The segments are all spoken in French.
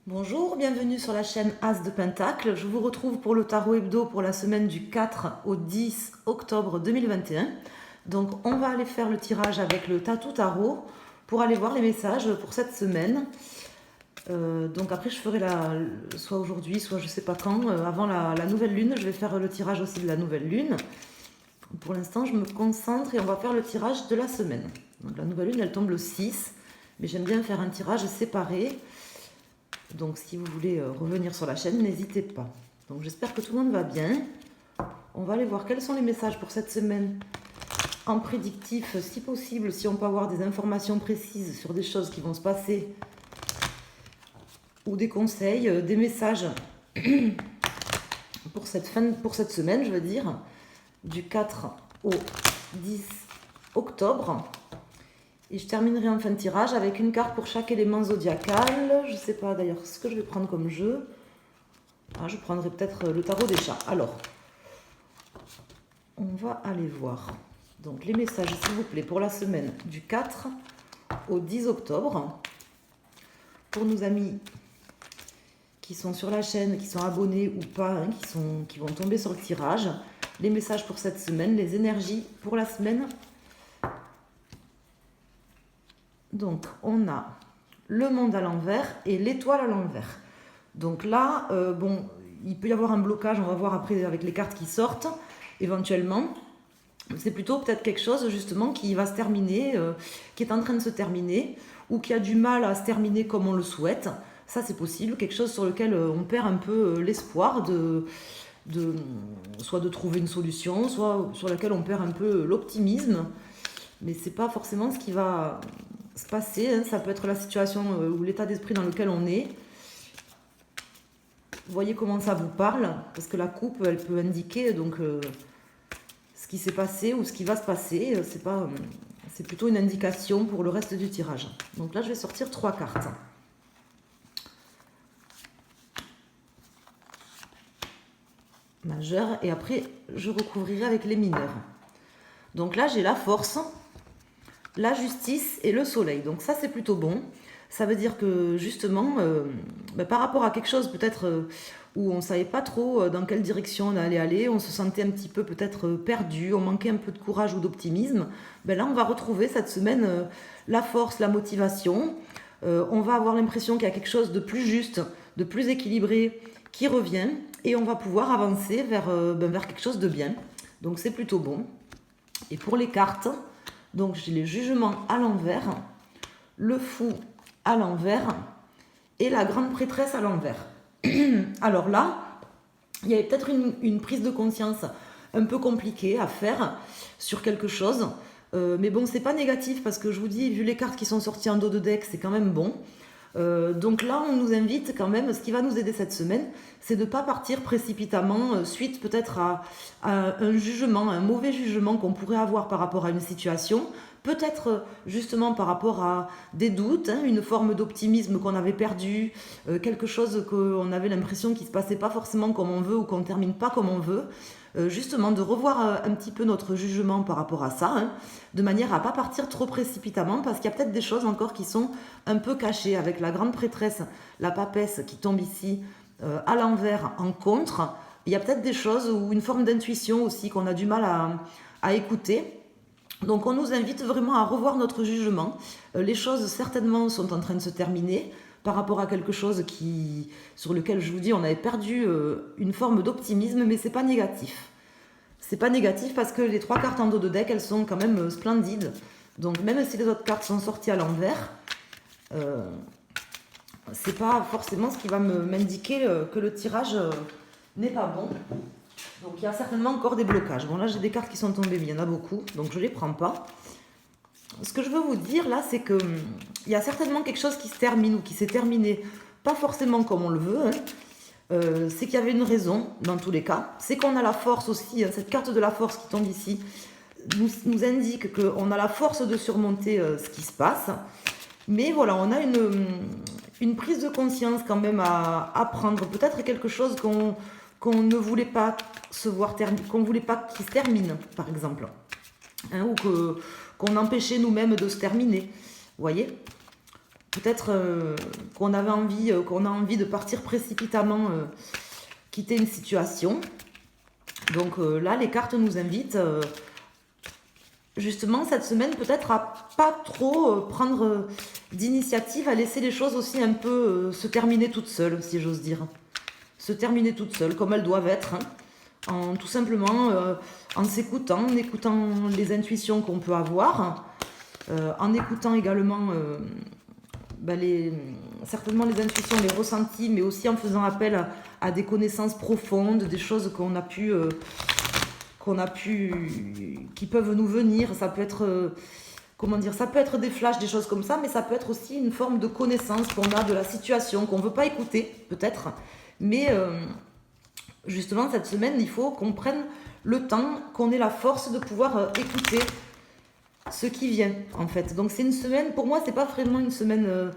Bonjour, bienvenue sur la chaîne As de Pentacle. Je vous retrouve pour le tarot hebdo pour la semaine du 4 au 10 octobre 2021. Donc on va aller faire le tirage avec le Tatou Tarot pour aller voir les messages pour cette semaine. Donc après je ferai soit aujourd'hui, soit je sais pas quand, avant la nouvelle lune. Je vais faire le tirage aussi de la nouvelle lune. Pour l'instant je me concentre et on va faire le tirage de la semaine. Donc la nouvelle lune elle tombe le 6, mais j'aime bien faire un tirage séparé. Donc si vous voulez revenir sur la chaîne, n'hésitez pas. Donc j'espère que tout le monde va bien. On va aller voir quels sont les messages pour cette semaine en prédictif, si possible, si on peut avoir des informations précises sur des choses qui vont se passer ou des conseils, des messages pour cette semaine, je veux dire, du 4 au 10 octobre. Et je terminerai en fin de tirage avec une carte pour chaque élément zodiacal. Je ne sais pas d'ailleurs ce que je vais prendre comme jeu. Je prendrai peut-être le tarot des chats. Alors, on va aller voir. Donc les messages, s'il vous plaît, pour la semaine du 4 au 10 octobre. Pour nos amis qui sont sur la chaîne, qui sont abonnés ou pas, qui vont tomber sur le tirage. Les messages pour cette semaine, les énergies pour la semaine. Donc, on a le monde à l'envers et l'étoile à l'envers. Donc là, bon, il peut y avoir un blocage, on va voir après avec les cartes qui sortent, éventuellement. C'est plutôt peut-être quelque chose, justement, qui va se terminer, qui est en train de se terminer, ou qui a du mal à se terminer comme on le souhaite. Ça, c'est possible, quelque chose sur lequel on perd un peu l'espoir soit de trouver une solution, soit sur laquelle on perd un peu l'optimisme. Mais c'est pas forcément ce qui va se passer, hein. Ça peut être la situation ou l'état d'esprit dans lequel on est. Vous voyez comment ça vous parle, parce que la coupe, elle peut indiquer donc ce qui s'est passé ou ce qui va se passer. C'est plutôt une indication pour le reste du tirage. Donc là, je vais sortir 3 cartes. Majeur, et après, je recouvrirai avec les mineurs. Donc là, j'ai la force, la justice et le soleil. Donc ça, c'est plutôt bon. Ça veut dire que justement, par rapport à quelque chose peut-être où on ne savait pas trop dans quelle direction on allait aller, on se sentait un petit peu peut-être perdu, on manquait un peu de courage ou d'optimisme, là on va retrouver cette semaine la force, la motivation. On va avoir l'impression qu'il y a quelque chose de plus juste, de plus équilibré qui revient et on va pouvoir avancer vers quelque chose de bien. Donc c'est plutôt bon. Et pour les cartes, donc j'ai les jugements à l'envers, le fou à l'envers et la grande prêtresse à l'envers. Alors là, il y avait peut-être une prise de conscience un peu compliquée à faire sur quelque chose. Mais bon, c'est pas négatif parce que je vous dis, vu les cartes qui sont sorties en dos de deck, c'est quand même bon. Donc là, on nous invite quand même, ce qui va nous aider cette semaine, c'est de ne pas partir précipitamment suite peut-être à un jugement, un mauvais jugement qu'on pourrait avoir par rapport à une situation, peut-être justement par rapport à des doutes, une forme d'optimisme qu'on avait perdu, quelque chose qu'on avait l'impression qu'il ne se passait pas forcément comme on veut ou qu'on ne termine pas comme on veut. Justement de revoir un petit peu notre jugement par rapport à ça, de manière à ne pas partir trop précipitamment, parce qu'il y a peut-être des choses encore qui sont un peu cachées, avec la grande prêtresse, la papesse qui tombe ici à l'envers en contre. Il y a peut-être des choses ou une forme d'intuition aussi qu'on a du mal à écouter. Donc on nous invite vraiment à revoir notre jugement. Les choses certainement sont en train de se terminer par rapport à quelque chose sur lequel je vous dis on avait perdu une forme d'optimisme, mais c'est pas négatif. C'est pas négatif parce que les 3 cartes en dos de deck, elles sont quand même splendides. Donc même si les autres cartes sont sorties à l'envers, c'est pas forcément ce qui va m'indiquer que le tirage n'est pas bon. Donc il y a certainement encore des blocages. Bon là j'ai des cartes qui sont tombées, mais il y en a beaucoup, donc je les prends pas. Ce que je veux vous dire là, c'est que il y a certainement quelque chose qui se termine ou qui s'est terminé, pas forcément comme on le veut. C'est qu'il y avait une raison dans tous les cas. C'est qu'on a la force aussi, cette carte de la force qui tombe ici nous indique qu'on a la force de surmonter ce qui se passe. Mais voilà, on a une prise de conscience quand même à prendre. Peut-être quelque chose qu'on ne voulait pas se voir qu'on voulait pas qu'il se termine, par exemple. Ou qu'on empêchait nous-mêmes de se terminer. Vous voyez ? peut-être qu'on a envie de partir précipitamment, quitter une situation. Donc là, les cartes nous invitent justement cette semaine peut-être à pas trop prendre d'initiative, à laisser les choses aussi un peu se terminer toutes seules, si j'ose dire. Se terminer toutes seules, comme elles doivent être, hein, en tout simplement en s'écoutant, en écoutant les intuitions qu'on peut avoir, en écoutant également certainement les intuitions, les ressentis, mais aussi en faisant appel à des connaissances profondes, des choses qui peuvent nous venir. Ça peut être, ça peut être des flashs, des choses comme ça, mais ça peut être aussi une forme de connaissance qu'on a de la situation, qu'on ne veut pas écouter, peut-être. Mais justement, cette semaine, il faut qu'on prenne le temps, qu'on ait la force de pouvoir écouter ce qui vient, en fait. Donc c'est une semaine, pour moi, c'est pas vraiment une semaine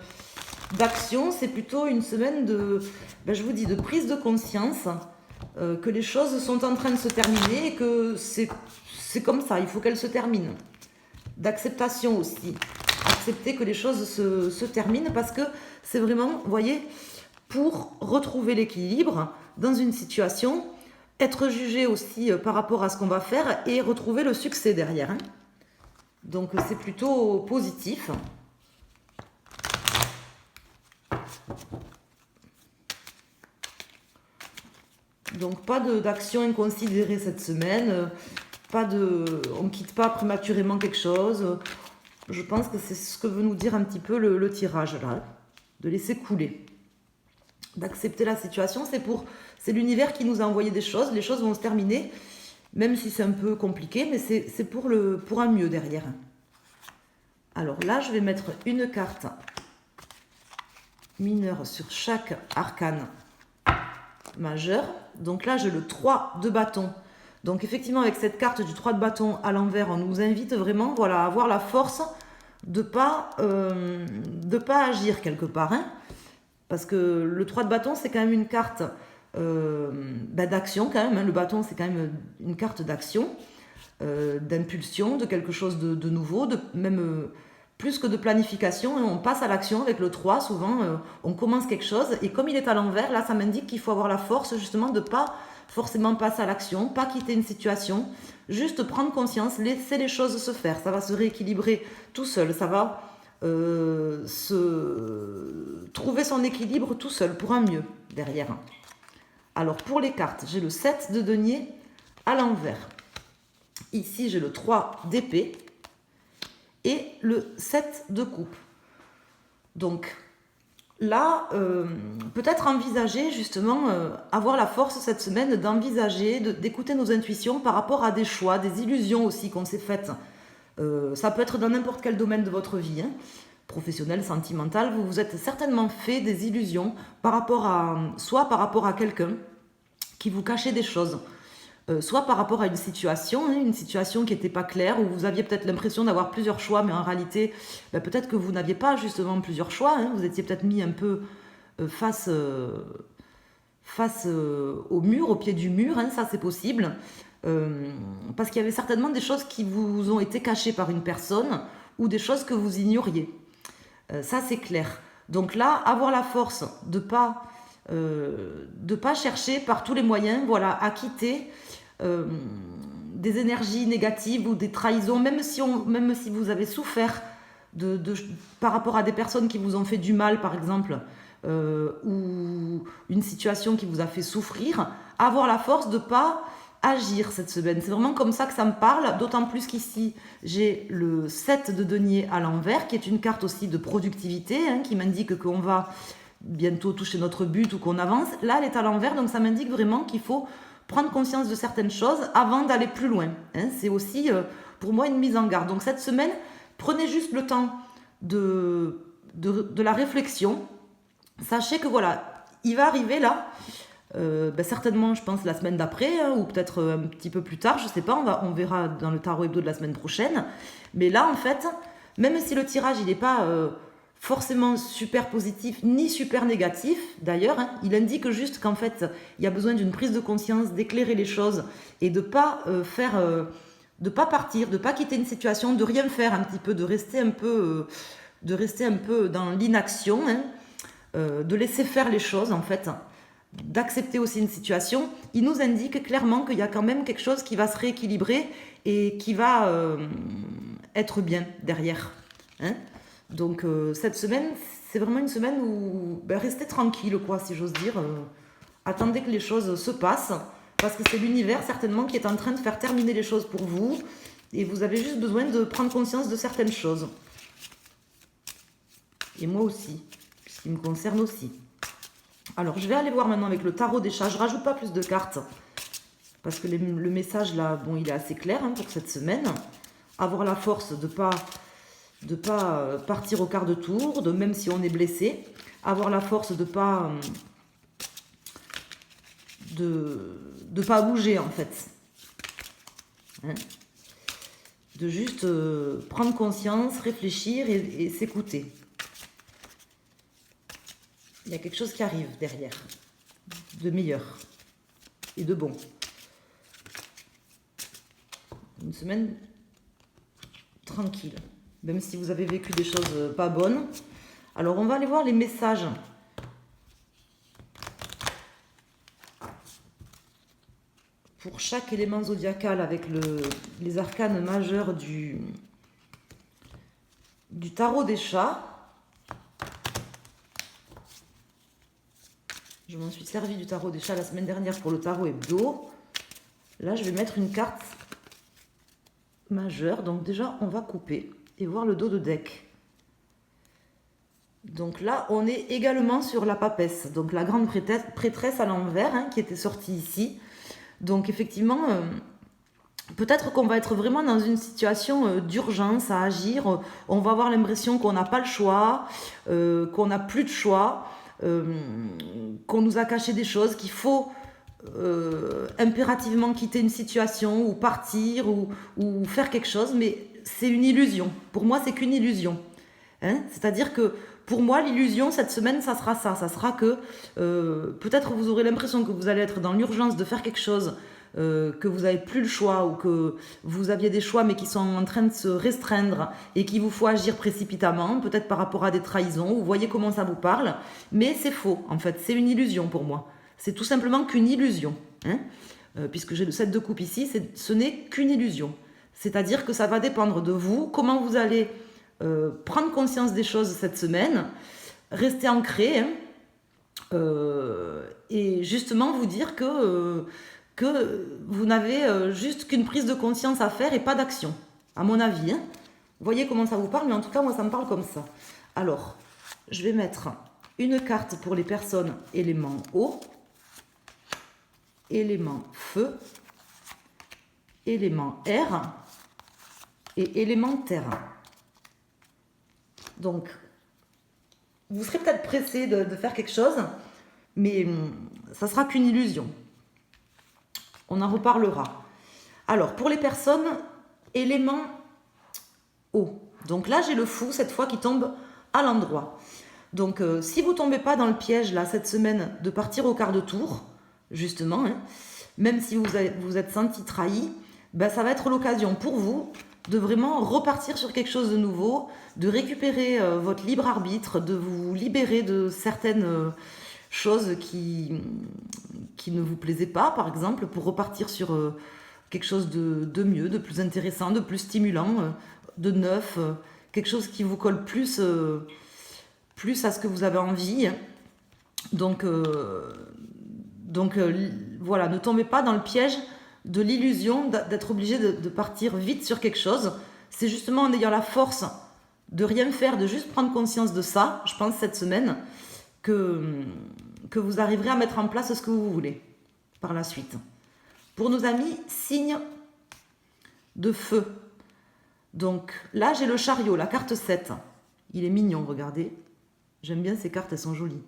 d'action, c'est plutôt une semaine je vous dis, de prise de conscience, que les choses sont en train de se terminer et que c'est comme ça, il faut qu'elles se terminent. D'acceptation aussi. Accepter que les choses se terminent parce que c'est vraiment, vous voyez, pour retrouver l'équilibre dans une situation, être jugé aussi par rapport à ce qu'on va faire et retrouver le succès derrière. Hein. Donc c'est plutôt positif. Donc pas d'action inconsidérée cette semaine, on ne quitte pas prématurément quelque chose. Je pense que c'est ce que veut nous dire un petit peu le tirage là, de laisser couler. D'accepter la situation, c'est l'univers qui nous a envoyé des choses, les choses vont se terminer, même si c'est un peu compliqué, mais c'est pour un mieux derrière. Alors là, je vais mettre une carte mineure sur chaque arcane majeur. Donc là, j'ai le 3 de bâton. Donc effectivement, avec cette carte du 3 de bâton à l'envers, on nous invite vraiment à avoir la force de pas agir quelque part. Hein, parce que le 3 de bâton, c'est quand même une carte d'action quand même. Hein, le bâton, c'est quand même une carte d'action, d'impulsion, de quelque chose de nouveau, même plus que de planification. Hein, on passe à l'action avec le 3, souvent on commence quelque chose. Et comme il est à l'envers, là, ça m'indique qu'il faut avoir la force justement de ne pas forcément passer à l'action, pas quitter une situation, juste prendre conscience, laisser les choses se faire. Ça va se rééquilibrer tout seul, ça va trouver son équilibre tout seul pour un mieux derrière. Alors pour les cartes, j'ai le 7 de denier à l'envers. Ici, j'ai le 3 d'épée et le 7 de coupe. Donc là, peut-être envisager justement, avoir la force cette semaine d'envisager, d'écouter nos intuitions par rapport à des choix, des illusions aussi qu'on s'est faites. Ça peut être dans n'importe quel domaine de votre vie, hein, professionnel, sentimental, vous vous êtes certainement fait des illusions soit par rapport à quelqu'un qui vous cachait des choses, soit par rapport à une situation qui n'était pas claire, où vous aviez peut-être l'impression d'avoir plusieurs choix, mais en réalité, peut-être que vous n'aviez pas justement plusieurs choix, hein, vous étiez peut-être mis un peu face au mur, au pied du mur, hein, ça c'est possible, parce qu'il y avait certainement des choses qui vous ont été cachées par une personne, ou des choses que vous ignoriez. Ça c'est clair. Donc là, avoir la force de pas chercher par tous les moyens, à quitter des énergies négatives ou des trahisons, même si vous avez souffert par rapport à des personnes qui vous ont fait du mal, par exemple, ou une situation qui vous a fait souffrir, avoir la force de pas agir cette semaine. C'est vraiment comme ça que ça me parle, d'autant plus qu'ici, j'ai le 7 de denier à l'envers, qui est une carte aussi de productivité, hein, qui m'indique qu'on va bientôt toucher notre but ou qu'on avance. Là, elle est à l'envers, donc ça m'indique vraiment qu'il faut prendre conscience de certaines choses avant d'aller plus loin. Hein. C'est aussi, pour moi, une mise en garde. Donc cette semaine, prenez juste le temps de la réflexion. Sachez que il va arriver là, certainement, je pense, la semaine d'après, hein, ou peut-être un petit peu plus tard, je sais pas, on verra dans le tarot hebdo de la semaine prochaine. Mais là, en fait, même si le tirage, il n'est pas forcément super positif, ni super négatif, d'ailleurs, hein, il indique juste qu'en fait, il y a besoin d'une prise de conscience, d'éclairer les choses, et de pas de pas partir, de pas quitter une situation, de rien faire un petit peu, de rester un peu de rester un peu dans l'inaction, hein, de laisser faire les choses en fait, d'accepter aussi une situation. Il nous indique clairement qu'il y a quand même quelque chose qui va se rééquilibrer et qui va être bien derrière. Hein. Donc cette semaine, c'est vraiment une semaine où restez tranquille, quoi, si j'ose dire. Attendez que les choses se passent, parce que c'est l'univers certainement qui est en train de faire terminer les choses pour vous, et vous avez juste besoin de prendre conscience de certaines choses. Et moi aussi, puisqu'il me concerne aussi. Alors, je vais aller voir maintenant avec le tarot des chats. Je ne rajoute pas plus de cartes, parce que le message, là, bon, il est assez clair hein, pour cette semaine. Avoir la force de ne pas partir au quart de tour, même si on est blessé. Avoir la force de pas bouger, en fait. Hein, de juste prendre conscience, réfléchir et s'écouter. Il y a quelque chose qui arrive derrière, de meilleur et de bon. Une semaine tranquille, même si vous avez vécu des choses pas bonnes. Alors, on va aller voir les messages. Pour chaque élément zodiacal avec les arcanes majeurs du tarot des chats. Je m'en suis servi du tarot des chats la semaine dernière pour le tarot hebdo. Là, je vais mettre une carte majeure. Donc déjà, on va couper et voir le dos de deck. Donc là, on est également sur la papesse. Donc la grande prêtresse à l'envers hein, qui était sortie ici. Donc effectivement, peut-être qu'on va être vraiment dans une situation d'urgence à agir. On va avoir l'impression qu'on n'a pas le choix, qu'on n'a plus de choix. Qu'on nous a caché des choses, qu'il faut impérativement quitter une situation ou partir ou faire quelque chose, mais c'est une illusion. Pour moi, c'est qu'une illusion. Hein, c'est-à-dire que pour moi, l'illusion, cette semaine, ça sera ça. Ça sera que peut-être vous aurez l'impression que vous allez être dans l'urgence de faire quelque chose, que vous n'avez plus le choix ou que vous aviez des choix mais qui sont en train de se restreindre et qu'il vous faut agir précipitamment, peut-être par rapport à des trahisons, vous voyez comment ça vous parle, mais c'est faux en fait, c'est une illusion pour moi. C'est tout simplement qu'une illusion. Hein, puisque j'ai le 7 de coupe ici, ce n'est qu'une illusion. C'est-à-dire que ça va dépendre de vous, comment vous allez prendre conscience des choses cette semaine, rester ancré hein, et justement vous dire que vous n'avez juste qu'une prise de conscience à faire et pas d'action, à mon avis. Hein. Vous voyez comment ça vous parle, mais en tout cas, moi, ça me parle comme ça. Alors, je vais mettre une carte pour les personnes élément eau, élément feu, élément air et élément terre. Donc, vous serez peut-être pressé de faire quelque chose, mais ça sera qu'une illusion. On en reparlera. Alors, pour les personnes, élément eau. Donc là, j'ai le fou, cette fois, qui tombe à l'endroit. Donc, si vous ne tombez pas dans le piège, là, cette semaine, de partir au quart de tour, justement, hein, même si vous êtes senti trahi, ben, ça va être l'occasion pour vous de vraiment repartir sur quelque chose de nouveau, de récupérer votre libre arbitre, de vous libérer de certaines choses qui ne vous plaisaient pas, par exemple, pour repartir sur quelque chose de mieux, de plus intéressant, de plus stimulant, de neuf, quelque chose qui vous colle plus à ce que vous avez envie. Donc voilà, ne tombez pas dans le piège de l'illusion d'être obligé de partir vite sur quelque chose. C'est justement en ayant la force de rien faire, de juste prendre conscience de ça, je pense, cette semaine, que vous arriverez à mettre en place ce que vous voulez par la suite. Pour nos amis, signe de feu. Donc là, j'ai le chariot, la carte 7. Il est mignon, regardez. J'aime bien ces cartes, elles sont jolies.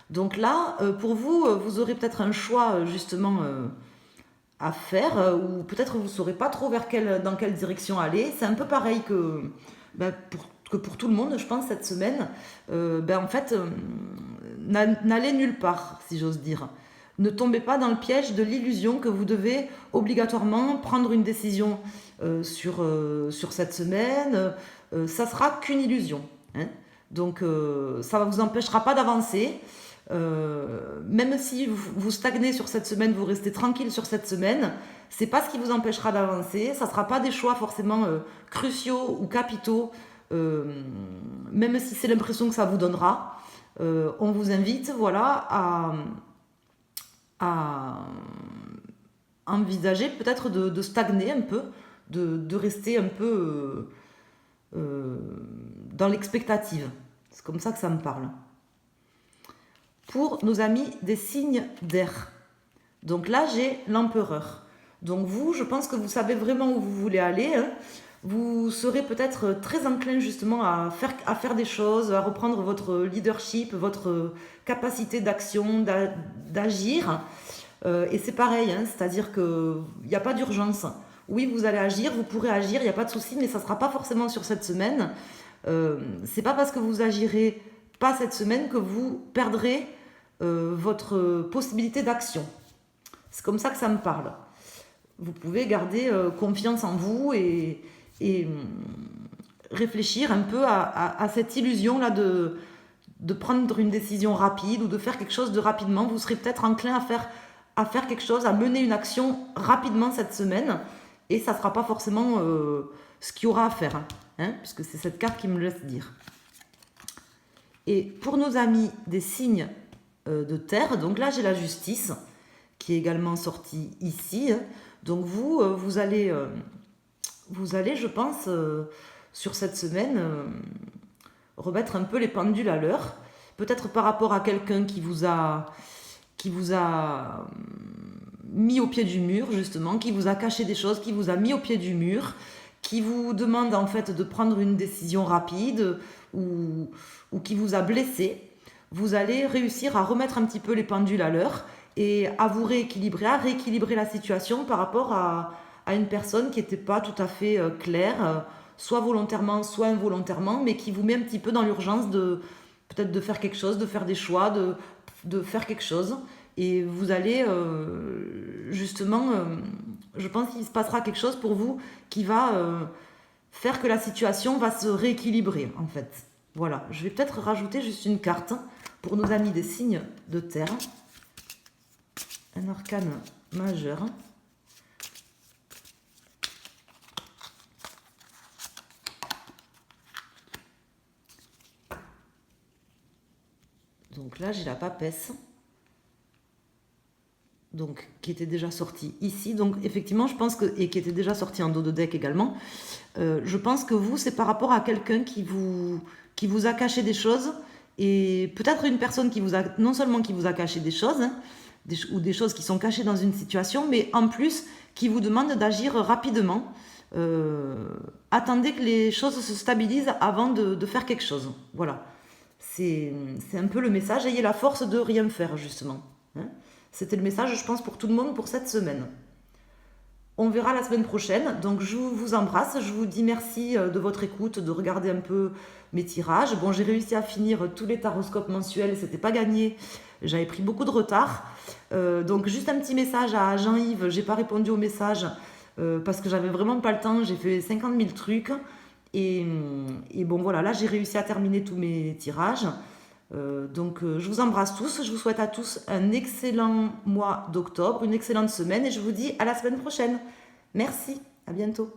Donc là, pour vous, vous aurez peut-être un choix justement à faire, ou peut-être vous ne saurez pas trop dans quelle direction aller. C'est un peu pareil que pour tout le monde, je pense, cette semaine. En fait, n'allez nulle part, si j'ose dire. Ne tombez pas dans le piège de l'illusion que vous devez obligatoirement prendre une décision sur cette semaine. Ça sera qu'une illusion. hein. Donc, ça ne vous empêchera pas d'avancer. Même si vous stagnez sur cette semaine, vous restez tranquille sur cette semaine, c'est pas ce qui vous empêchera d'avancer. Ça sera pas des choix forcément cruciaux ou capitaux, même si c'est l'impression que ça vous donnera. On vous invite, voilà, à envisager peut-être de stagner un peu, de rester un peu dans l'expectative. C'est comme ça que ça me parle. Pour nos amis des signes d'air. Donc là, j'ai l'empereur. Donc vous, je pense que vous savez vraiment où vous voulez aller, hein. Vous serez peut-être très enclin justement à faire des choses, à reprendre votre leadership, votre capacité d'action, d'agir. Et c'est pareil, hein, c'est-à-dire qu'il n'y a pas d'urgence. Oui, vous allez agir, vous pourrez agir, il n'y a pas de souci, mais ça ne sera pas forcément sur cette semaine. C'est pas parce que vous agirez pas cette semaine que vous perdrez votre possibilité d'action. C'est comme ça que ça me parle. Vous pouvez garder confiance en vous et réfléchir un peu à cette illusion-là de prendre une décision rapide ou de faire quelque chose de rapidement. Vous serez peut-être enclin à faire quelque chose, à mener une action rapidement cette semaine et ça ne sera pas forcément ce qu'il y aura à faire, hein, puisque c'est cette carte qui me laisse dire. Et pour nos amis des signes de terre, donc là j'ai la justice qui est également sortie ici. Donc vous allez, je pense, sur cette semaine, remettre un peu les pendules à l'heure. Peut-être par rapport à quelqu'un qui vous a mis au pied du mur, justement, qui vous a caché des choses, qui vous a mis au pied du mur, qui vous demande en fait de prendre une décision rapide ou qui vous a blessé. Vous allez réussir à remettre un petit peu les pendules à l'heure et à vous rééquilibrer, à rééquilibrer la situation par rapport à une personne qui n'était pas tout à fait claire, soit volontairement, soit involontairement, mais qui vous met un petit peu dans l'urgence peut-être de faire quelque chose, de faire des choix, de faire quelque chose. Et vous allez justement, je pense qu'il se passera quelque chose pour vous qui va faire que la situation va se rééquilibrer en fait. Voilà, je vais peut-être rajouter juste une carte pour nos amis des signes de terre. Un arcane majeur. Donc là, j'ai la papesse. Donc, qui était déjà sortie ici. Donc, effectivement, je pense que, et qui était déjà sortie en dos de deck également, je pense que vous, c'est par rapport à quelqu'un qui vous a caché des choses, et peut-être une personne qui vous a, non seulement qui vous a caché des choses, hein, ou des choses qui sont cachées dans une situation, mais en plus, qui vous demande d'agir rapidement. Attendez que les choses se stabilisent avant de faire quelque chose. Voilà. C'est un peu le message. Ayez la force de rien faire, justement. Hein. C'était le message, je pense, pour tout le monde pour cette semaine. On verra la semaine prochaine. Donc, je vous embrasse. Je vous dis merci de votre écoute, de regarder un peu mes tirages. Bon, j'ai réussi à finir tous les taroscopes mensuels. C'était pas gagné. J'avais pris beaucoup de retard. Donc, juste un petit message à Jean-Yves. J'ai pas répondu au message parce que j'avais vraiment pas le temps. J'ai fait 50 000 trucs. Et bon, voilà, là, j'ai réussi à terminer tous mes tirages. Donc, je vous embrasse tous. Je vous souhaite à tous un excellent mois d'octobre, une excellente semaine. Et je vous dis à la semaine prochaine. Merci, à bientôt.